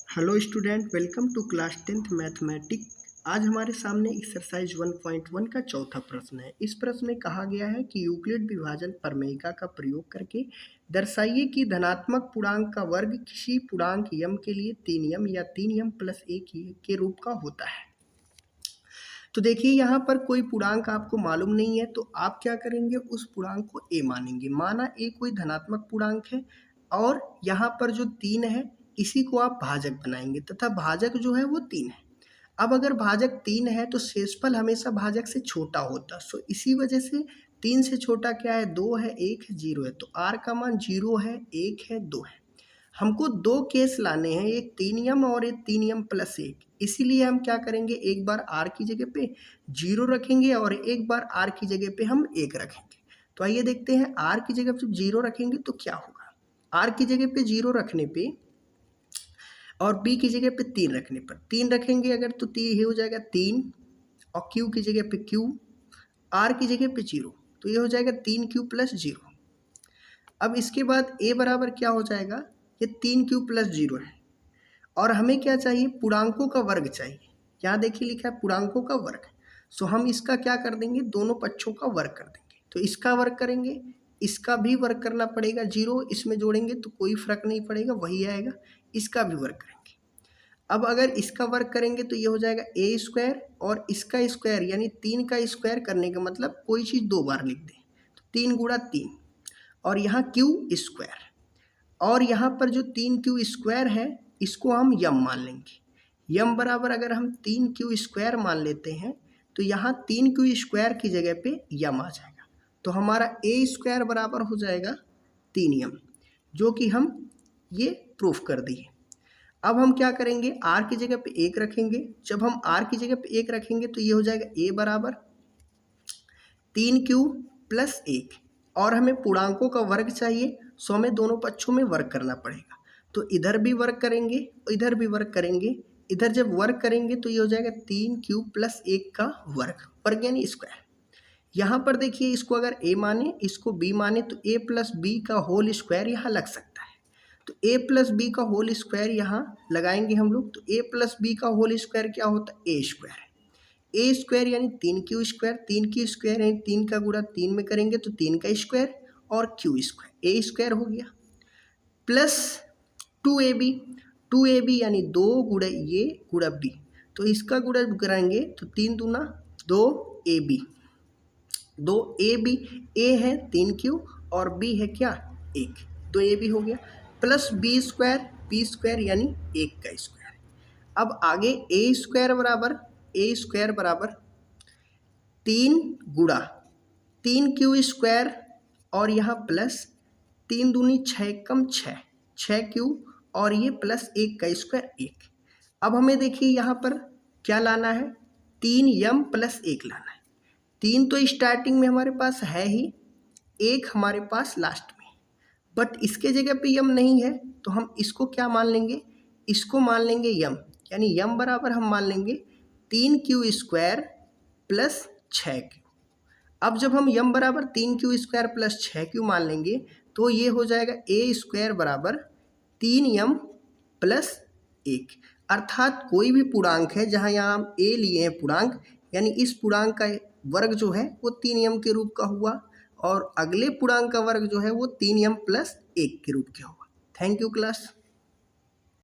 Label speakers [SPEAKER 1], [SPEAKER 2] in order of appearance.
[SPEAKER 1] Hello student, welcome to class 10th mathematics. आज हमारे सामने एक्सरसाइज 1.1 का चौथा प्रश्न है। इस प्रश्न में कहा गया है कि यूक्लिड विभाजन प्रमेयिका का प्रयोग करके दर्शाइए कि धनात्मक पूर्णांक का वर्ग किसी पूर्णांक यम के लिए 3m या 3m प्लस 1 के रूप का होता है। तो देखिए यहाँ पर कोई पूर्णांक आपको मालूम नहीं है, तो आप क्या करेंगे, उस पूर्णांक को a मानेंगे। माना a कोई धनात्मक पूर्णांक है और यहाँ पर जो 3 है इसी को आप भाजक बनाएंगे तथा भाजक जो है वो 3 है। अब अगर भाजक 3 है तो शेषफल हमेशा भाजक से छोटा होता, सो इसी वजह से 3 से छोटा क्या है, 2 है, 1 है, 0 है। तो r का मान 0 है, 1 है, 2 है। हमको दो केस लाने हैं, एक 3m और एक 3m प्लस 1। इसीलिए हम क्या करेंगे, एक बार r की जगह पे 0 रखेंगे और एक बार r की जगह पे हम 1 रखेंगे। तो आइए देखते हैं r की जगह पे जब 0 रखेंगे तो क्या होगा। r की जगह पे 0 रखने पे और b की जगह पे 3 रखने पर 3 रखेंगे अगर तो ये हो जाएगा 3 और q की जगह पे q, r की जगह पे 0, तो ये हो जाएगा 3q प्लस 0। अब इसके बाद a बराबर क्या हो जाएगा, ये 3q प्लस 0 है और हमें क्या चाहिए, पूर्णांकों का वर्ग चाहिए। यहाँ देखिए लिखा है पूर्णांकों का वर्ग। सो हम इसका क्या कर देंगे, दोनों पक्षों का वर्ग कर देंगे। तो इसका वर्ग करेंगे, इसका भी वर्ग करना पड़ेगा, 0 इसमें जोड़ेंगे तो कोई फर्क नहीं पड़ेगा, वही आएगा। इसका भी वर्ग करेंगे। अब अगर इसका वर्ग करेंगे तो ये हो जाएगा a स्क्वायर और इसका स्क्वायर यानी 3 का स्क्वायर करने का मतलब कोई चीज़ दो बार लिख दें, तो 3 गुणा 3 और यहाँ q स्क्वायर और यहाँ पर जो 3q स्क्वायर है इसको हम यम मान लेंगे। यम बराबर अगर हम 3q स्क्वायर मान लेते हैं तो यहाँ 3q स्क्वायर की जगह पे यम आ जाएगा। तो हमारा a स्क्वायर बराबर हो जाएगा 3m, जो कि हम ये प्रूफ कर दिए। अब हम क्या करेंगे, r की जगह पे 1 रखेंगे। जब हम r की जगह पे 1 रखेंगे तो ये हो जाएगा a बराबर 3q प्लस 1 और हमें पूर्णांकों का वर्ग चाहिए, सो हमें दोनों पक्षों में वर्ग करना पड़ेगा। तो इधर भी वर्ग करेंगे और इधर भी वर्ग करेंगे। इधर जब वर्ग करेंगे तो ये हो जाएगा 3q प्लस 1 का वर्ग, वर्ग यानी स्क्वायर। यहाँ पर देखिए इसको अगर a माने इसको b माने तो a प्लस बी का होल स्क्वायर यहाँ लग सकता है। तो a प्लस बी का होल स्क्वायर यहाँ लगाएंगे हम लोग, तो a प्लस बी का होल स्क्वायर क्या होता है, a स्क्वायर है। ए स्क्वायर यानी 3q स्क्वायर, 3q स्क्वायर यानी 3 का गुणा 3 में करेंगे तो 3 का स्क्वायर और q स्क्वायर, a स्क्वायर हो गया प्लस 2ab, 2ab यानी 2 गुणा ये गुणा b, तो इसका गुणा कराएंगे तो 3 दूना 2ab, 2ab, a है 3q और b है क्या 1, 2ab हो गया प्लस b स्क्वायर यानी 1 का स्क्वायर। अब आगे a स्क्वायर बराबर 3 गुणा 3q स्क्वायर और यहाँ प्लस 3 दूनी 6 कम 6, 6q और ये प्लस 1 का स्क्वायर 1। अब हमें देखिए यहाँ पर क्या लाना है, 3m प्लस 1 लाना है। 3 तो स्टार्टिंग में हमारे पास है ही, 1 हमारे पास लास्ट में, बट इसके जगह पे यम नहीं है तो हम इसको क्या मान लेंगे, इसको मान लेंगे यम, यानी यम बराबर हम मान लेंगे 3q स्क्वायर प्लस 6q। अब जब हम यम बराबर 3q स्क्वायर प्लस 6q मान लेंगे तो ये हो जाएगा a स्क्वायर बराबर 3m प्लस 1। अर्थात कोई भी पूर्णांक है जहाँ यहाँ हम a लिए हैं पूर्णांक, यानी इस पूर्णांक का वर्ग जो है वो 3m के रूप का हुआ और अगले पूर्णांक का वर्ग जो है वो 3m प्लस 1 के रूप का हुआ। Thank you class.